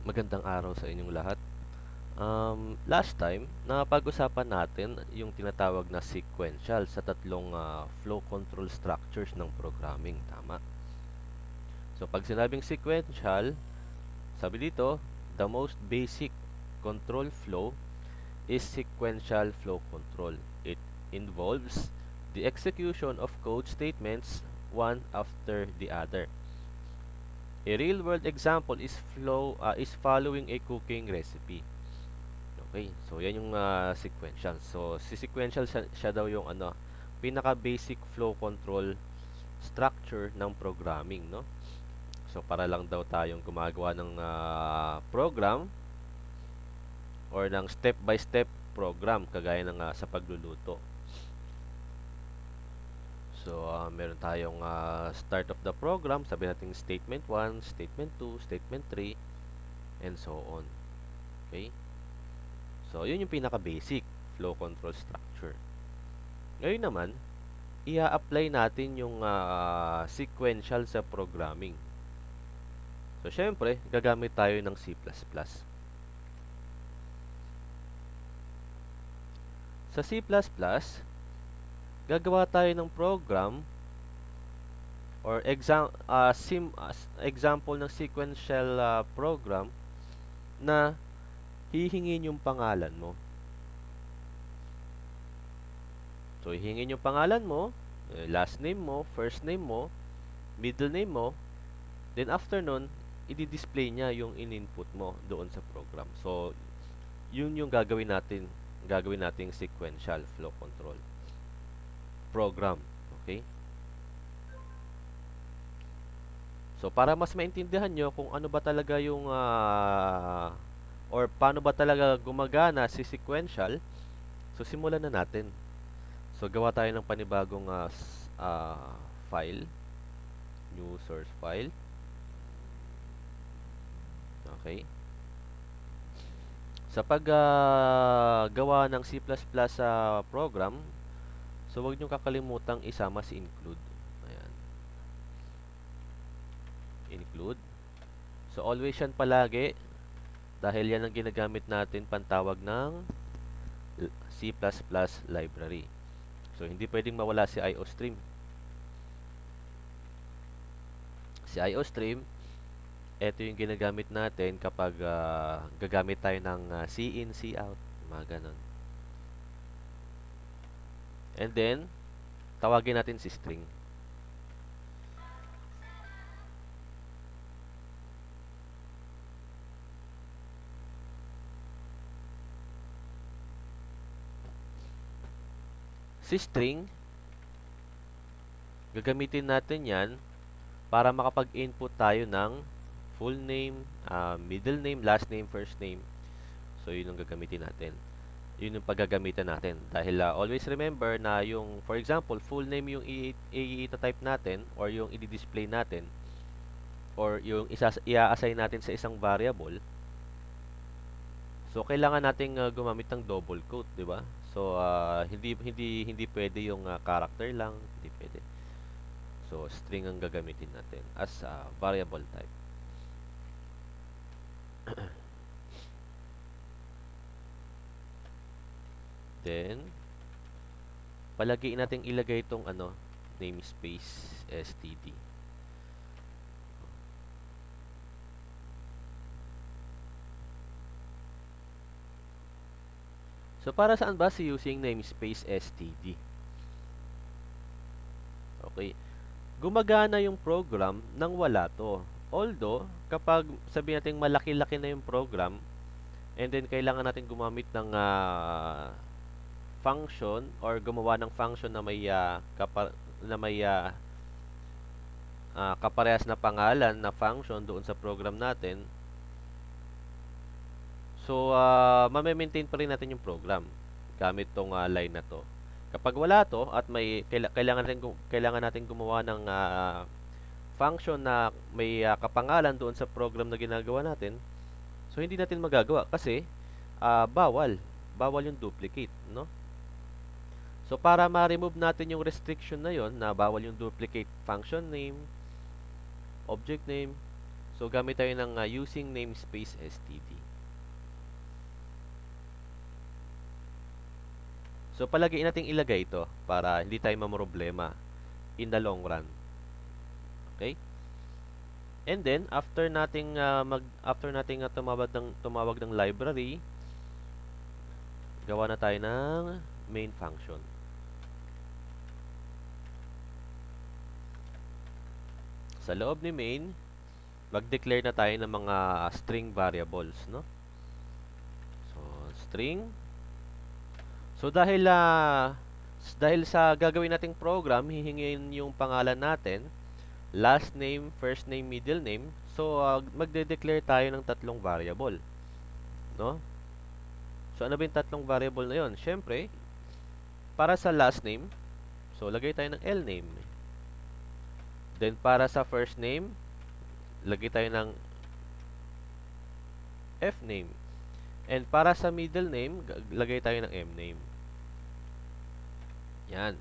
Magandang araw sa inyong lahat. Last time, napag-usapan natin yung tinatawag na sequential sa tatlong flow control structures ng programming. Tama. So, pag sinabing sequential, sabi dito, the most basic control flow is sequential flow control. It involves the execution of code statements one after the other. A real-world example is following a cooking recipe. Okay, so yan yung sequential. So, si sequential siya daw yung pinaka-basic flow control structure ng programming, no? So, para lang daw tayong gumagawa ng program or ng step-by-step program kagaya ng sa pagluluto. So, meron tayong start of the program, sabi natin statement 1, statement 2, statement 3, and so on. Okay? So, yun yung pinaka-basic flow control structure. Ngayon naman, i-apply natin yung sequential sa programming. So, syempre, gagamit tayo ng C++. Sa C++, gagawa tayo ng program or example ng sequential program na hihingin yung pangalan mo. So, hihingin yung pangalan mo, last name mo, first name mo, middle name mo, then after nun, i-display niya yung in-input mo doon sa program. So, yun yung gagawin nating sequential flow control program. Okay? So, para mas maintindihan nyo kung ano ba talaga yung or paano ba talaga gumagana si sequential, so simulan na natin. So, gawa tayo ng panibagong file, new source file. Okay? Sa paggawa ng C++ program, so huwag nyo kakalimutang isama si include. Ayan. Include. So, always yan palagi dahil yan ang ginagamit natin pantawag ng C++ library. So, hindi pwedeng mawala si IOStream. Si IOStream, ito yung ginagamit natin kapag gagamit tayo ng C-in, C-out, mga ganon. And then, tawagin natin si string. Si string, gagamitin natin yan para makapag-input tayo ng full name, middle name, last name, first name. So, yun ang gagamitin natin. Yun yung paggagamitan natin. Dahil always remember na yung, for example, full name yung i-type natin or yung i-display natin or yung i-assign natin sa isang variable. So, kailangan nating gumamit ng double quote, di ba? So, hindi pwede yung character lang, hindi pwede. So, string ang gagamitin natin as variable type. Then, palagi nating ilagay itong namespace std. So, para saan ba si using namespace std? Okay. Gumagana yung program nang wala to. Although, kapag sabi natin malaki-laki na yung program, and then kailangan natin gumamit ng function or gumawa ng function na may kaparehas na pangalan na function doon sa program natin. So, ma-maintain pa rin natin yung program gamit tong line na to. Kapag wala to at may kailangan natin gumawa ng function na may kapangalan doon sa program na ginagawa natin, so hindi natin magagawa kasi bawal yung duplicate, no? So, para ma-remove natin yung restriction na yon na bawal yung duplicate function name, object name, So, gamit tayo ng using namespace std. So, palagi nating ilagay ito para hindi tayo mamroblema in the long run. Okay? And then, after nating tumawag ng library, gawa na tayo ng main function. Sa loob ni main, mag-declare na tayo ng mga string variables, no? So, string. So, dahil sa gagawin nating program, hihingin yung pangalan natin, last name, first name, middle name. So, magde-declare tayo ng tatlong variable, no? So, ano ba yung tatlong variable na yon? Siyempre, para sa last name, so, lagay tayo ng L name. Then, para sa first name, lagay tayo ng F name. And para sa middle name, lagay tayo ng M name. Yan.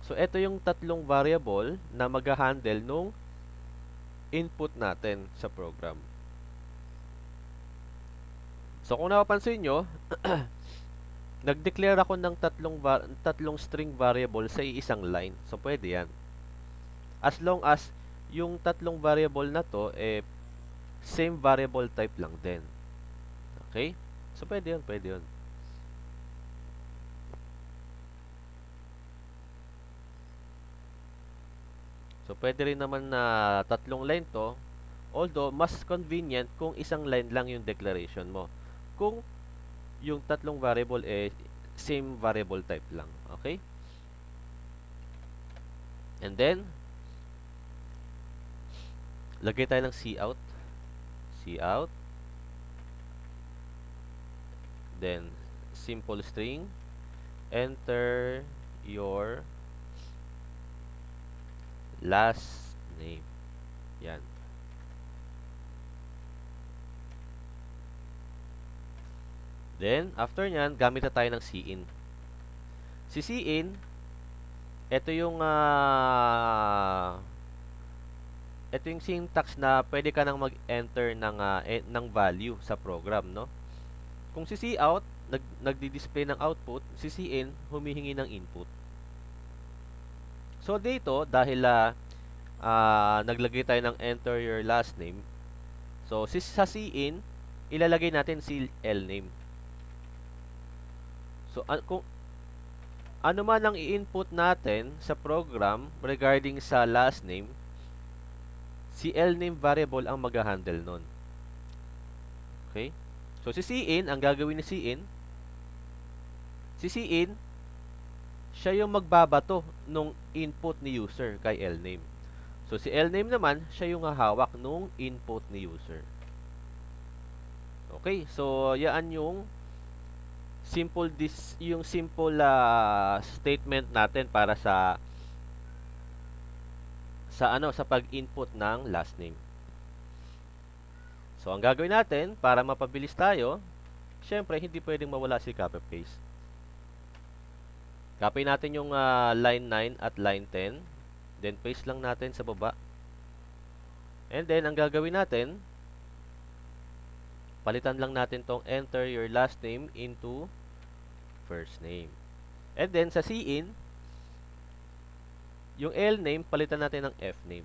So, ito yung tatlong variable na mag-handle nung input natin sa program. So, kung napapansin nyo, nag-declare ako ng tatlong string variable sa isang line. So, pwede yan. As long as yung tatlong variable na to, same variable type lang din. Okay? So, pwede yun, pwede yun. So, pwede rin naman na tatlong line to, although, mas convenient kung isang line lang yung declaration mo. Kung yung tatlong variable same variable type lang. Okay? And then, lagay tayo ng cout. Cout. Then, simple string. Enter your last name. Yan. Then, after nyan, gamit na tayo ng cin. Si cin, ito yung syntax na pwede ka nang mag-enter ng value sa program, no? Kung si cout, nagdi-display ng output, si cin, humihingi ng input. So, dito, dahil naglagay tayo ng enter your last name, so, sa cin, ilalagay natin si lname. So, kung ano man ang i-input natin sa program regarding sa last name, si lname variable ang mag-handle nun. Okay? So, si cin, ang gagawin ni cin, siya yung magbabato nung input ni user kay lname. So, si lname naman, siya yung hahawak nung input ni user. Okay? So, yan yung simple statement natin para sa pag-input ng last name. So, ang gagawin natin para mapabilis tayo, syempre hindi pwedeng mawala si copy paste. Copy natin yung line 9 at line 10, then paste lang natin sa baba. And then ang gagawin natin, palitan lang natin tong enter your last name into first name. And then sa cin, yung L name, palitan natin ng F name.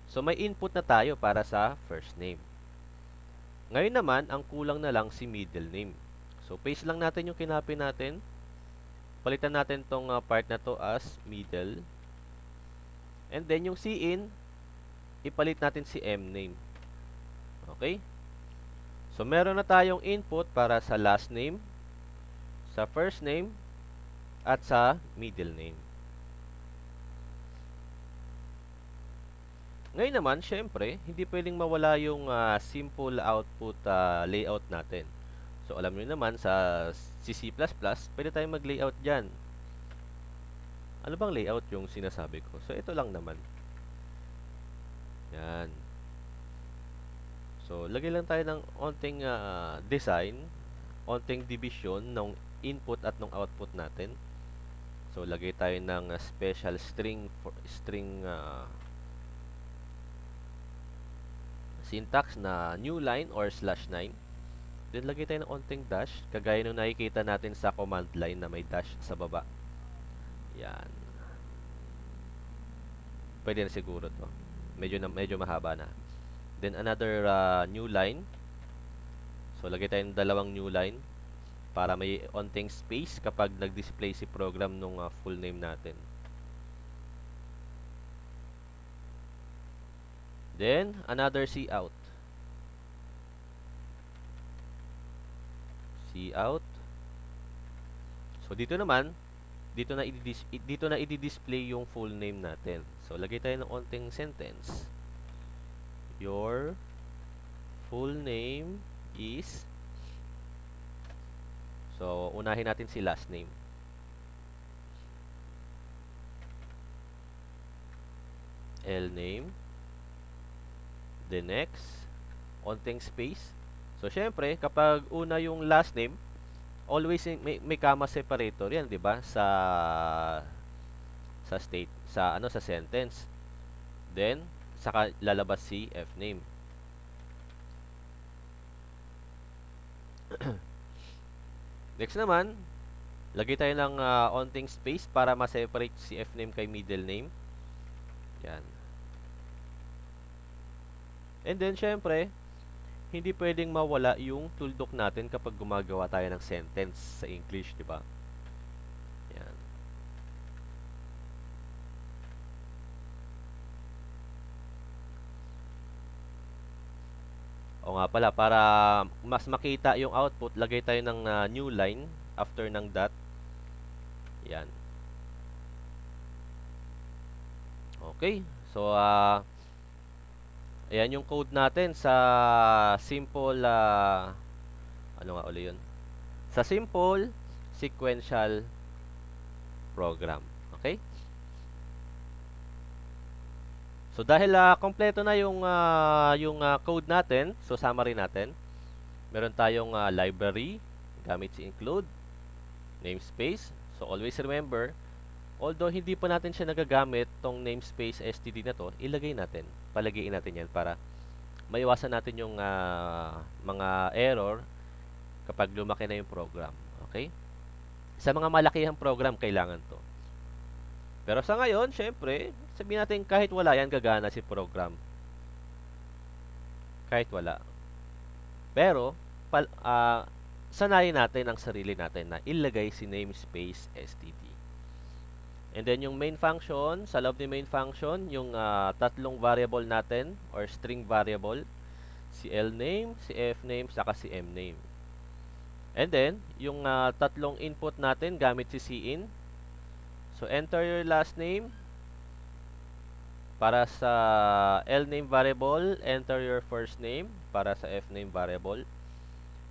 So, may input na tayo para sa first name. Ngayon naman, ang kulang na lang si middle name. So, paste lang natin yung kinopy natin. Palitan natin tong part na to as middle. And then, yung cin, ipalit natin si M name. Okay? So, meron na tayong input para sa last name, sa first name, at sa middle name. Ngayon naman, syempre, hindi pwedeng mawala yung simple output layout natin. So, alam niyo naman, sa C++, pwede tayong mag-layout dyan. Ano bang layout yung sinasabi ko? So, ito lang naman. Yan. So, lagay lang tayo ng onting design, onting division ng input at ng output natin. So, lagay tayo ng special syntax na new line or /9. Then lagay tayo ng onting dash, kagaya nung nakikita natin sa command line na may dash sa baba. Yan. Pwede na siguro to. Medyo mahaba na. Then another new line. So lagay tayo ng dalawang new line para may onting space kapag nag-display si program nung full name natin. Then another cout. Cout. So dito naman, dito na i-display yung full name natin. So lagay tayo ng onting sentence. Your full name is. So unahin natin si last name. L name. The next, onting space. So syempre, kapag una yung last name, always may comma separator yan, 'di ba? Sa sentence. Then saka lalabas si F name. Next naman, lagay tayo ng onting space para ma-separate si F name kay middle name. Yan. And then syempre, hindi pwedeng mawala yung tuldok natin kapag gumagawa tayo ng sentence sa English, 'di ba? Yan. O nga pala, para mas makita yung output, lagay tayo ng new line after ng dot. Yan. Okay. So, ayan yung code natin sa simple, ano nga ulit yun? Sa simple sequential program. Okay? So, dahil kompleto na yung code natin, so summary natin, meron tayong library, gamit si include, namespace. So, always remember, although hindi pa natin siya nagagamit tong namespace std na to, ilagay natin, palagiin natin yan para maiwasan natin yung mga error kapag lumaki na yung program. Okay? Sa mga malakihang program, kailangan to. Pero sa ngayon, syempre, sabihin natin kahit wala yan, gagana si program. Kahit wala. Pero, sanayin natin ang sarili natin na ilagay si namespace std. And then yung main function, sa loob ni main function, yung tatlong variable natin or string variable, si lname, si fname, saka si mname. And then, yung tatlong input natin gamit si cin. So enter your last name. Para sa lname variable, enter your first name para sa fname variable.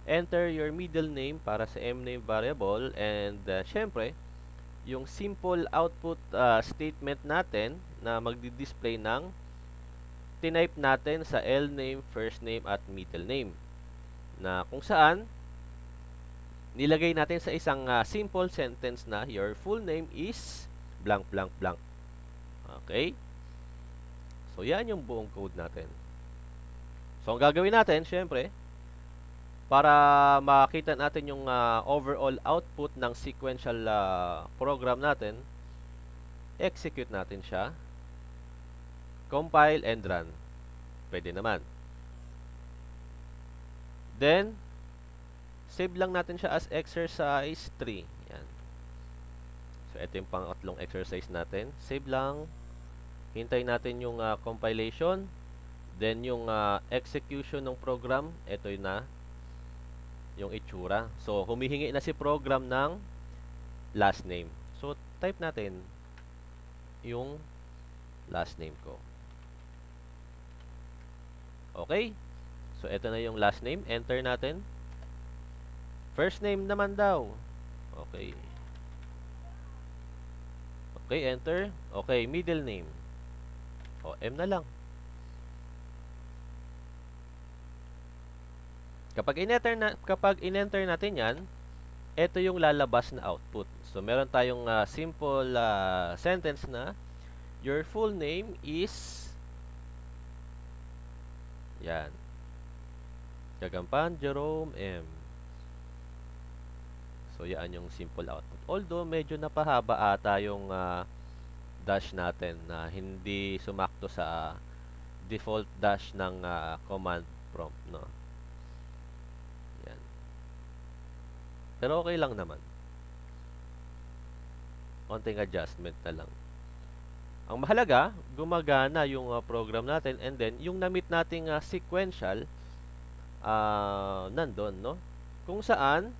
Enter your middle name para sa mname variable, and syempre, yung simple output statement natin na magdi-display ng tinype natin sa lname, first name, at middle name. Na kung saan, nilagay natin sa isang simple sentence na your full name is blank, blank, blank. Okay? So, yan yung buong code natin. So, ang gagawin natin, syempre, para makita natin yung overall output ng sequential program natin, execute natin siya, compile and run. Pwede naman. Then, save lang natin siya as exercise 3. Yan. So, ito yung pangatlong exercise natin. Save lang. Hintayin natin yung compilation. Then, yung execution ng program, ito yun na yung itsura. So, humihingi na si program ng last name. So, type natin yung last name ko. Okay? So, ito na yung last name. Enter natin. First name naman daw. Okay. Okay, enter. Okay, middle name. O, M na lang. Kapag in-enter natin yan, ito yung lalabas na output. So, meron tayong simple sentence na your full name is Yan. Gagampan, Jerome M. So, yan yung simple output. Although, medyo napahaba ata yung dash natin na hindi sumakto sa default dash ng command prompt, no? Yan. Pero okay lang naman. Konting adjustment na lang. Ang mahalaga, gumagana yung program natin, and then yung na-meet nating sequential nandun, no? Kung saan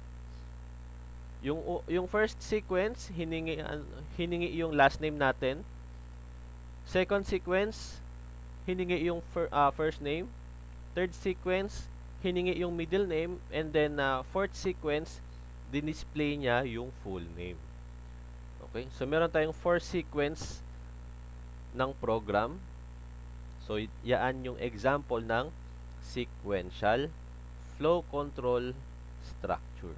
yung first sequence hiningi yung last name natin. Second sequence hiningi yung first name. Third sequence hiningi yung middle name, and then fourth sequence dinisplay niya yung full name. Okay? So meron tayong 4 sequence ng program. So yaan yung example ng sequential flow control structure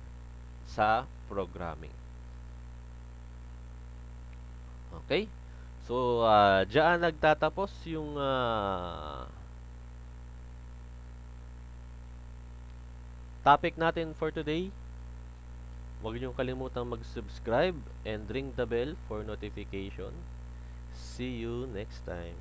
sa programming. Okay? So, diyan nagtatapos yung topic natin for today. Huwag niyong kalimutang mag-subscribe and ring the bell for notification. See you next time.